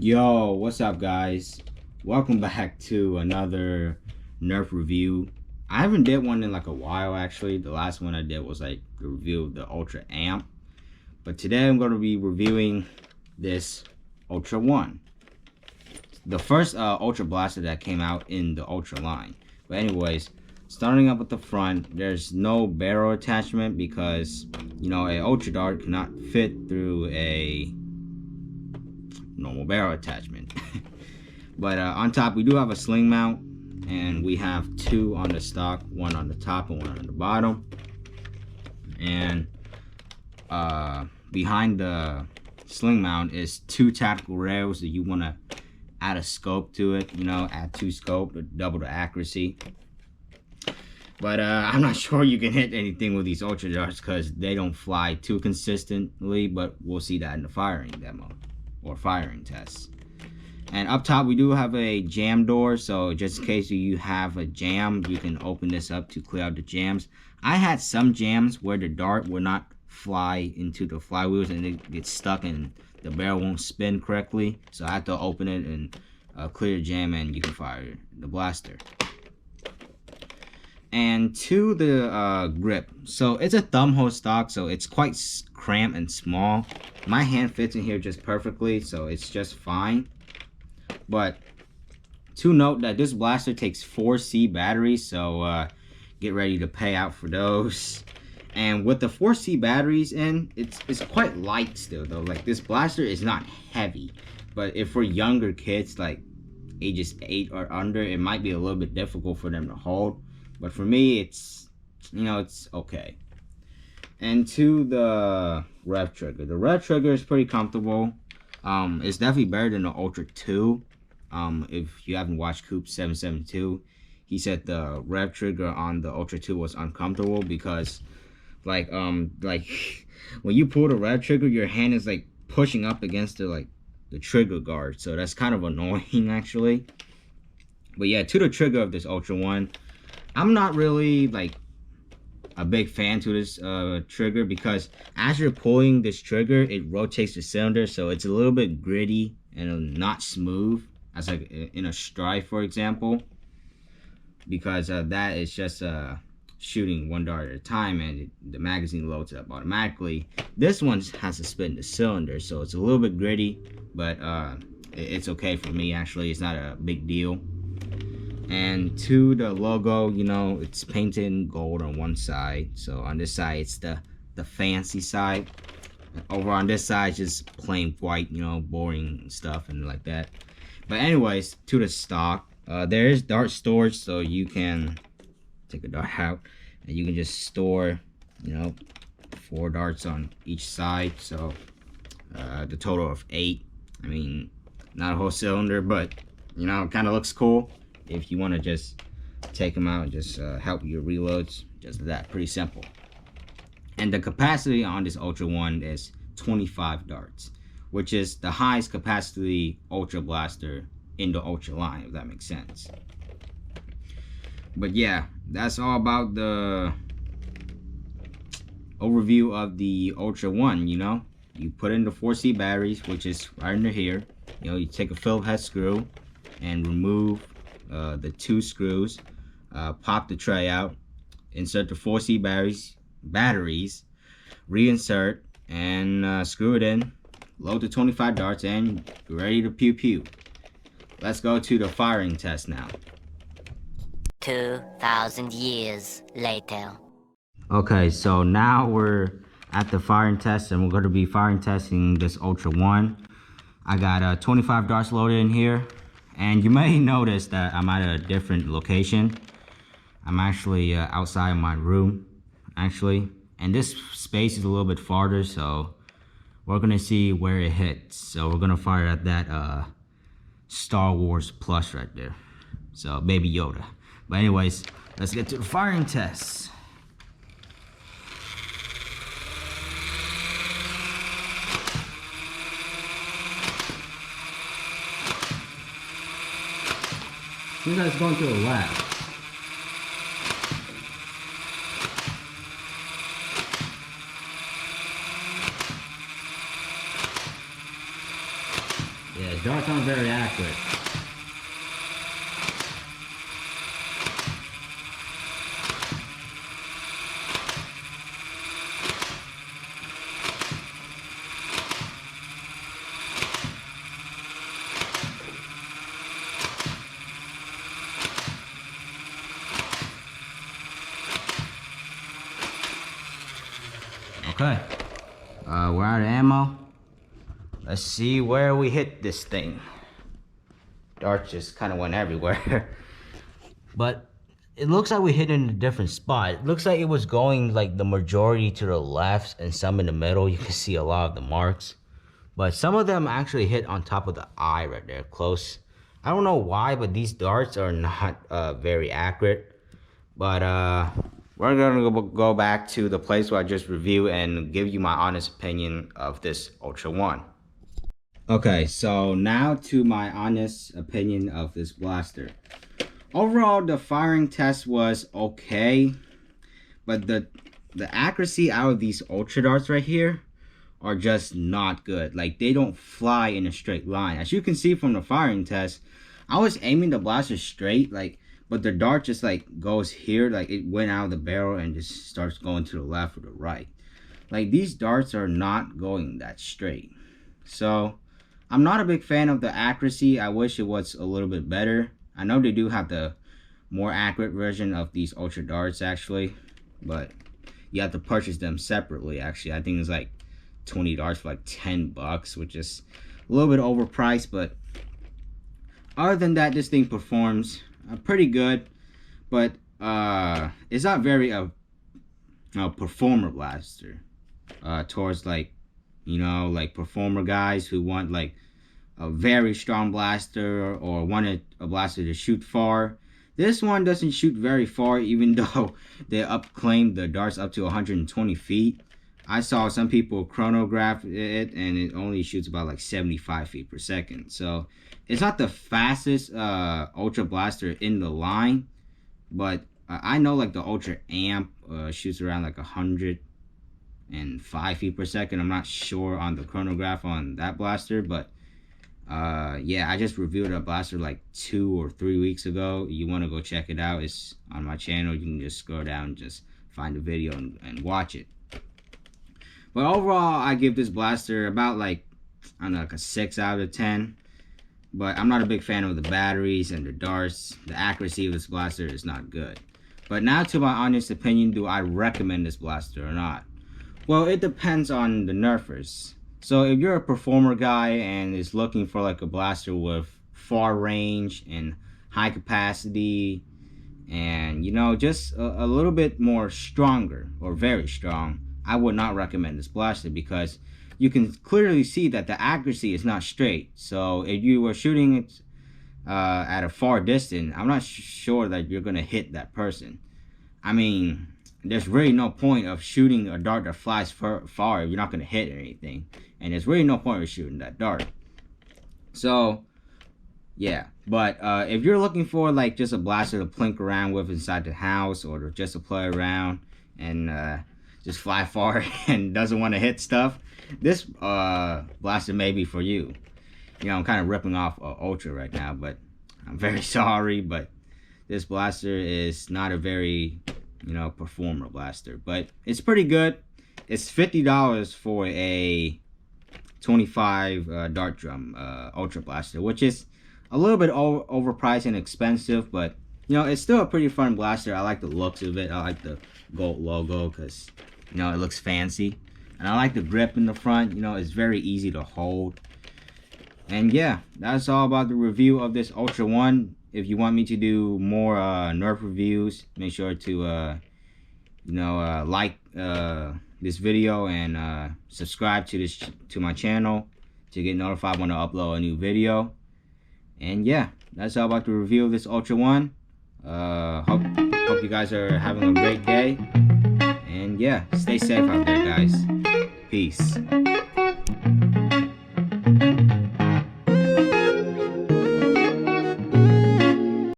Yo, what's up guys? Welcome back to another nerf review. I haven't did one in like a while actually. The last one I did was like the review of the Ultra Amp. But today I'm going to be reviewing this Ultra 1. The first Ultra Blaster that came out in the Ultra line. But anyways, starting up at the front, there's no barrel attachment because, you know, a Ultra Dart cannot fit through a normal barrel attachment. But on top we do have a sling mount, and we have two on the stock, one on the top and one on the bottom. And behind the sling mount is two tactical rails that you want to add a scope to it, you know, add two scope to double the accuracy. But I'm not sure you can hit anything with these Ultra Darts because they don't fly too consistently, but we'll see that in the firing demo or firing tests. And up top we do have a jam door, so just in case you have a jam, you can open this up to clear out the jams. I had some jams where the dart will not fly into the flywheels and it gets stuck and the barrel won't spin correctly, so I have to open it and clear the jam, and you can fire the blaster. And to the grip, so it's a thumb hole stock, so it's quite cramped and small. My hand fits in here just perfectly, so it's just fine. But to note that this blaster takes 4C batteries, so get ready to pay out for those. And with the 4C batteries in, it's quite light still though. Like, this blaster is not heavy, but if for younger kids like ages 8 or under, it might be a little bit difficult for them to hold. But for me, it's, you know, it's okay. And to the rev trigger. The rev trigger is pretty comfortable. It's definitely better than the Ultra 2. If you haven't watched Coop 772, he said the rev trigger on the Ultra 2 was uncomfortable because, like when you pull the rev trigger, your hand is like pushing up against the trigger guard. So that's kind of annoying actually. But yeah, to the trigger of this Ultra 1. I'm not really like a big fan to this trigger because as you're pulling this trigger, it rotates the cylinder, so it's a little bit gritty and not smooth as like in a strike, for example, because that is just shooting one dart at a time and the magazine loads up automatically. This one has to spin the cylinder, so it's a little bit gritty, but it's okay for me actually. It's not a big deal. And to the logo, you know, it's painted in gold on one side. So on this side, it's the fancy side. Over on this side, just plain white, you know, boring stuff and like that. But anyways, to the stock, there is dart storage, so you can take a dart out and you can just store, you know, 4 darts on each side. So the total of 8. I mean, not a whole cylinder, but you know, it kind of looks cool. If you want to just take them out and just help your reloads, just that, pretty simple. And the capacity on this Ultra 1 is 25 darts, which is the highest capacity Ultra Blaster in the Ultra line, if that makes sense. But yeah, that's all about the overview of the Ultra 1, you know. You put in the 4C batteries, which is right under here. You know, you take a Phillips head screw and remove the 2 screws, pop the tray out, insert the 4C batteries, reinsert, and screw it in, load the 25 darts, and you're ready to pew pew. Let's go to the firing test now. 2,000 years later. Okay, so now we're at the firing test, and we're going to be firing testing this Ultra 1. I got 25 darts loaded in here. And you may notice that I'm at a different location. I'm actually outside my room, actually. And this space is a little bit farther, so we're gonna see where it hits. So we're gonna fire at that Star Wars plus right there. So Baby Yoda. But anyways, let's get to the firing tests. You guys going to a lab. Yeah, The darts aren't very accurate. Okay, we're out of ammo. Let's see where we hit this thing. Dart just kind of went everywhere. But it looks like we hit it in a different spot. It looks like it was going like the majority to the left and some in the middle. You can see a lot of the marks. But some of them actually hit on top of the eye right there, close. I don't know why, but these darts are not very accurate. But we're gonna go back to the place where I just reviewed and give you my honest opinion of this Ultra One. Okay, so now to my honest opinion of this blaster. Overall, the firing test was okay, but the accuracy out of these Ultra darts right here are just not good. Like, they don't fly in a straight line. As you can see from the firing test, I was aiming the blaster straight, like, but the dart just like goes here, like it went out of the barrel and just starts going to the left or the right. Like, these darts are not going that straight. So I'm not a big fan of the accuracy. I wish it was a little bit better. I know they do have the more accurate version of these Ultra darts actually, but you have to purchase them separately. Actually, I think it's like 20 darts for like 10 bucks, which is a little bit overpriced. But other than that, this thing performs pretty good, but it's not very a performer blaster towards like, you know, like performer guys who want like a very strong blaster or wanted a blaster to shoot far. This one doesn't shoot very far, even though they claimed the darts up to 120 feet. I saw some people chronograph it and it only shoots about like 75 feet per second. So it's not the fastest Ultra blaster in the line, but I know like the Ultra Amp shoots around like 105 feet per second. I'm not sure on the chronograph on that blaster, but yeah, I just reviewed a blaster like 2 or 3 weeks ago. You want to go check it out, it's on my channel. You can just scroll down and just find the video and watch it. But overall, I give this blaster about like, I don't know, like a 6 out of 10. But I'm not a big fan of the batteries and the darts. The accuracy of this blaster is not good. But now to my honest opinion, do I recommend this blaster or not? Well, it depends on the nerfers. So if you're a performer guy and is looking for like a blaster with far range and high capacity and, you know, just a little bit more stronger or very strong, I would not recommend this blaster because you can clearly see that the accuracy is not straight. So if you were shooting it at a far distance, I'm not sure that you're going to hit that person. I mean, there's really no point of shooting a dart that flies far if you're not going to hit anything. And there's really no point of shooting that dart. So, yeah. But if you're looking for like just a blaster to plink around with inside the house or just to play around and just fly far and doesn't want to hit stuff, this blaster may be for you. You know, I'm kind of ripping off Ultra right now, but I'm very sorry, but this blaster is not a very, you know, performer blaster, but it's pretty good. It's $50 for a 25 dart drum Ultra blaster, which is a little bit overpriced and expensive, but you know, it's still a pretty fun blaster. I like the looks of it. I like the gold logo because, you know, it looks fancy. And I like the grip in the front. You know, it's very easy to hold. And yeah, that's all about the review of this Ultra One. If you want me to do more nerf reviews, make sure to you know, like this video and subscribe to my channel to get notified when I upload a new video. And yeah, that's all about the review of this Ultra One. Hope you guys are having a great day. And yeah, stay safe out there, guys. Peace.